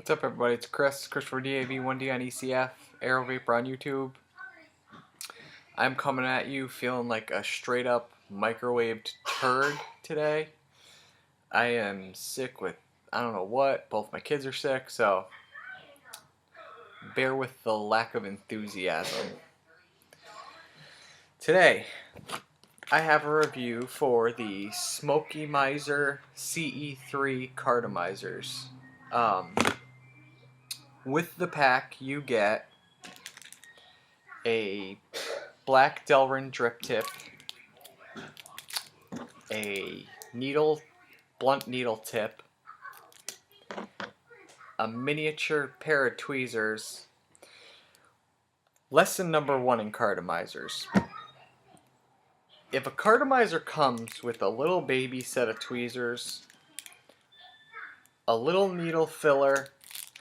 What's up, everybody? It's Chris for DAV1D on ECF, Aerovapor on YouTube. I'm coming at you feeling like a straight up microwaved turd today. I am sick with, I don't know what, both my kids are sick, so bear with the lack of enthusiasm. Today, I have a review for the Smokymizer CE3 Cartomizers. With the pack, you get a black Delrin drip tip, a blunt needle tip, a miniature pair of tweezers. Lesson number 1 in cartomizers. If a cartomizer comes with a little baby set of tweezers, a little needle filler,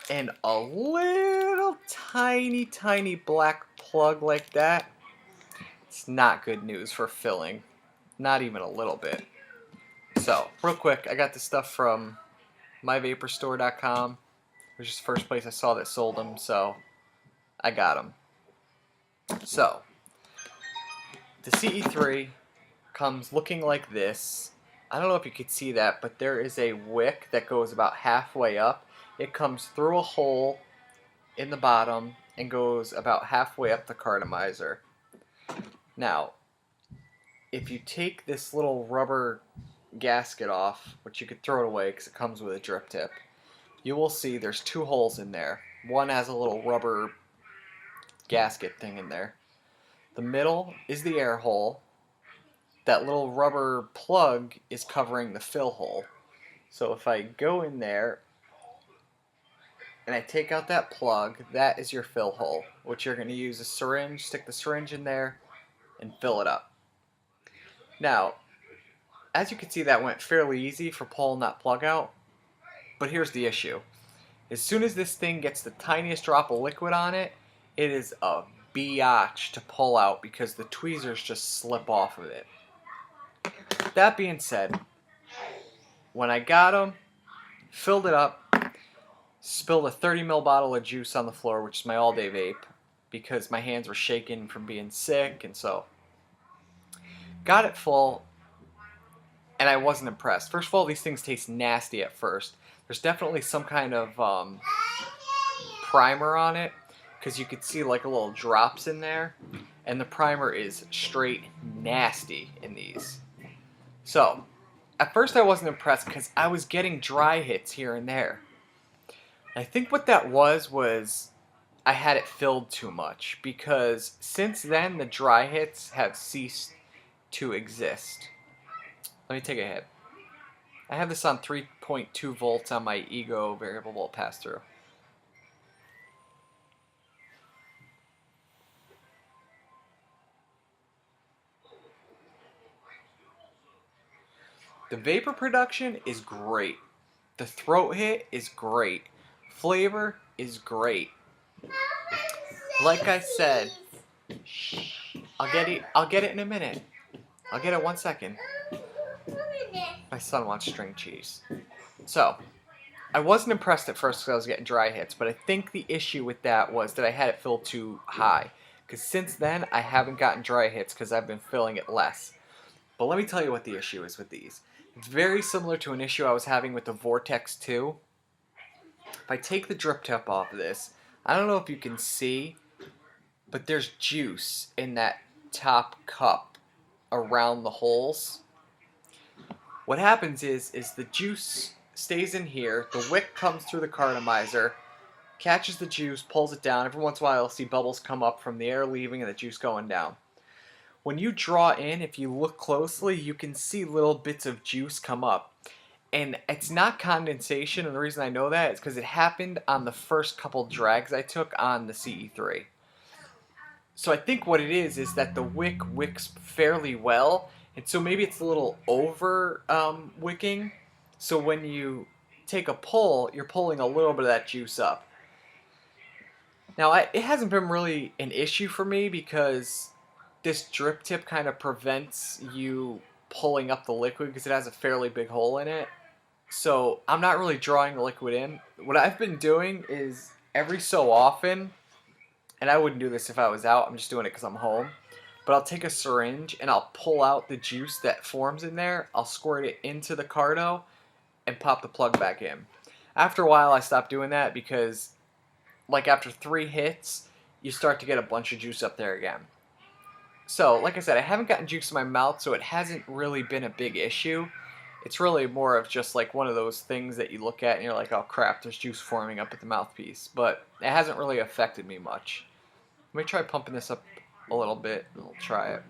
and a little tiny black plug like that, it's not good news for filling. Not even a little bit. So, real quick, I got this stuff from myvaporstore.com, which is the first place I saw that sold them, so I got them. So, the CE3 comes looking like this. I don't know if you could see that, but there is a wick that goes about halfway up. It comes through a hole in the bottom and goes about halfway up the cartomizer. Now, if you take this little rubber gasket off, which you could throw it away because it comes with a drip tip, you will see there's 2 holes in there. One has a little rubber gasket thing in there. The middle is the air hole. That little rubber plug is covering the fill hole. So if I go in there and I take out that plug, that is your fill hole, which you're going to use a syringe, stick the syringe in there, and fill it up. Now, as you can see, that went fairly easy for pulling that plug out, but here's the issue. As soon as this thing gets the tiniest drop of liquid on it, it is a biatch to pull out because the tweezers just slip off of it. That being said, when I got them, filled it up, spilled a 30 ml bottle of juice on the floor, which is my all-day vape, because my hands were shaking from being sick, and so got it full, and I wasn't impressed. First of all, these things taste nasty at first. There's definitely some kind of primer on it, because you could see like a little drops in there, and the primer is straight nasty in these. So, at first I wasn't impressed because I was getting dry hits here and there. I think what that was I had it filled too much, because since then the dry hits have ceased to exist. Let me take a hit. I have this on 3.2 volts on my Ego variable volt pass-through. The vapor production is great. The throat hit is great. Flavor is great. Like I said, I'll get it in a minute. I'll get it 1 second. My son wants string cheese. So, I wasn't impressed at first because I was getting dry hits, but I think the issue with that was that I had it filled too high. Because since then, I haven't gotten dry hits because I've been filling it less. But let me tell you what the issue is with these. It's very similar to an issue I was having with the Vortex 2. If I take the drip tip off of this, I don't know if you can see, but there's juice in that top cup around the holes. What happens is the juice stays in here, the wick comes through the cartomizer, catches the juice, pulls it down. Every once in a while you'll see bubbles come up from the air leaving and the juice going down. When you draw in, if you look closely, you can see little bits of juice come up. And it's not condensation, and the reason I know that is because it happened on the first couple drags I took on the CE3. So I think what it is that the wick wicks fairly well, and so maybe it's a little over wicking. So when you take a pull, you're pulling a little bit of that juice up. Now, it hasn't been really an issue for me because this drip tip kind of prevents you pulling up the liquid because it has a fairly big hole in it. So I'm not really drawing the liquid in. What I've been doing is every so often, and I wouldn't do this if I was out, I'm just doing it because I'm home, but I'll take a syringe and I'll pull out the juice that forms in there, I'll squirt it into the carto, and pop the plug back in. After a while I stopped doing that because like after 3 hits, you start to get a bunch of juice up there again. So, like I said, I haven't gotten juice in my mouth, so it hasn't really been a big issue. It's really more of just like one of those things that you look at and you're like, oh crap, there's juice forming up at the mouthpiece. But it hasn't really affected me much. Let me try pumping this up a little bit. I'll try it.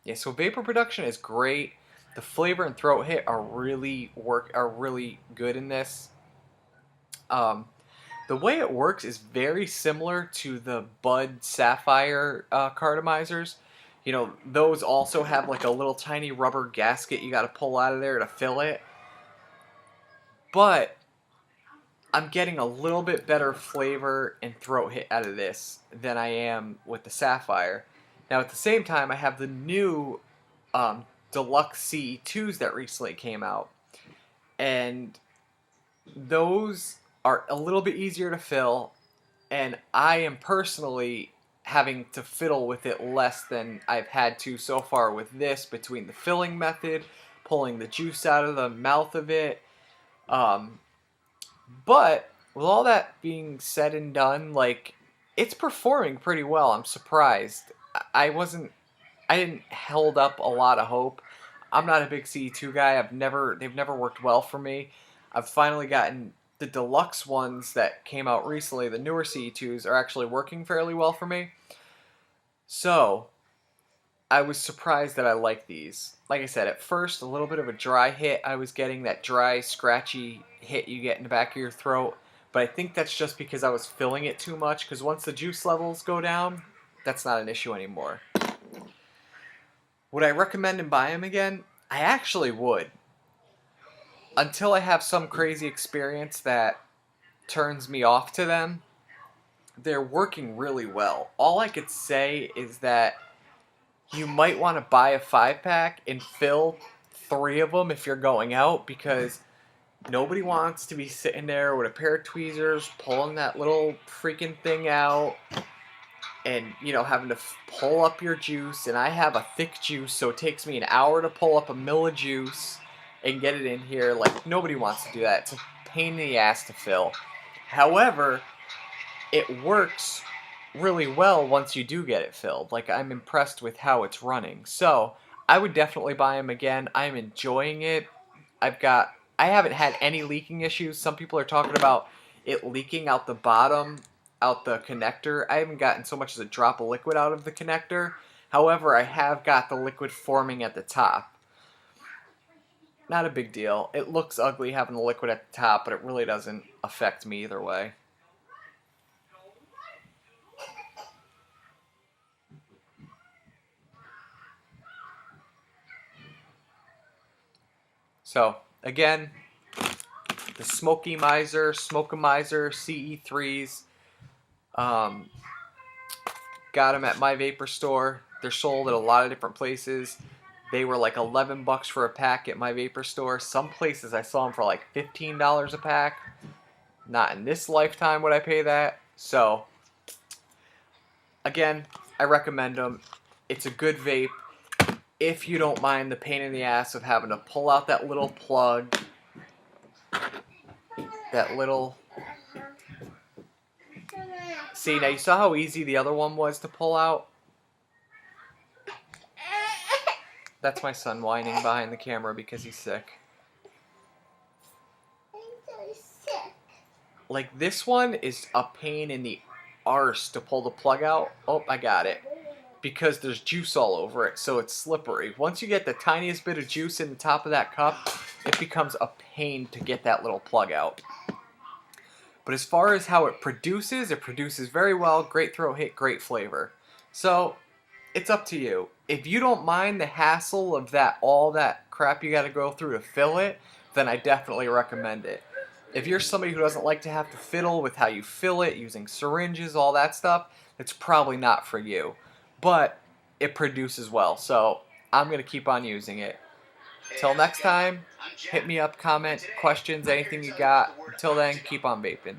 Yeah, so vapor production is great. The flavor and throat hit are really good in this. The way it works is very similar to the Bud Sapphire cartomizers. You know, those also have like a little tiny rubber gasket you got to pull out of there to fill it. But I'm getting a little bit better flavor and throat hit out of this than I am with the Sapphire. Now at the same time, I have the new deluxe CE2s that recently came out. And those are a little bit easier to fill, and I am personally having to fiddle with it less than I've had to so far with this, between the filling method, pulling the juice out of the mouth of it. But with all that being said and done, like, it's performing pretty well. I'm surprised. I didn't held up a lot of hope. I'm not a big CE2 guy. They've never worked well for me. I've finally gotten the deluxe ones that came out recently. The newer CE2s are actually working fairly well for me. So I was surprised that I like these. Like I said, at first, a little bit of a dry hit. I was getting that dry, scratchy hit you get in the back of your throat. But I think that's just because I was filling it too much, because once the juice levels go down, that's not an issue anymore. Would I recommend and buy them again? I actually would. Until I have some crazy experience that turns me off to them, they're working really well. All I could say is that you might want to buy a 5-pack and fill 3 of them if you're going out, because nobody wants to be sitting there with a pair of tweezers pulling that little freaking thing out and, you know, having to pull up your juice. And I have a thick juice, so it takes me an hour to pull up a mill of juice and get it in here. Like, nobody wants to do that. It's a pain in the ass to fill. However, it works really well once you do get it filled. Like, I'm impressed with how it's running. So, I would definitely buy them again. I'm enjoying it. I haven't had any leaking issues. Some people are talking about it leaking out the bottom, out the connector. I haven't gotten so much as a drop of liquid out of the connector. However, I have got the liquid forming at the top. Not a big deal. It looks ugly having the liquid at the top, but it really doesn't affect me either way. So, again, the Smokymizer, CE3s, got them at my vapor store. They're sold at a lot of different places. They were like $11 for a pack at my vapor store. Some places I saw them for like $15 a pack. Not in this lifetime would I pay that. So, again, I recommend them. It's a good vape if you don't mind the pain in the ass of having to pull out that little plug. That little... See, now you saw how easy the other one was to pull out? That's my son whining behind the camera because he's sick. Like, this one is a pain in the arse to pull the plug out. Oh, I got it. Because there's juice all over it, so it's slippery. Once you get the tiniest bit of juice in the top of that cup, it becomes a pain to get that little plug out. But as far as how it produces very well. Great throat hit, great flavor. So, it's up to you. If you don't mind the hassle of all that crap you got to go through to fill it, then I definitely recommend it. If you're somebody who doesn't like to have to fiddle with how you fill it, using syringes, all that stuff, it's probably not for you. But it produces well, so I'm going to keep on using it. Till next time, hit me up, comment, questions, anything you got. Until then, keep on vaping.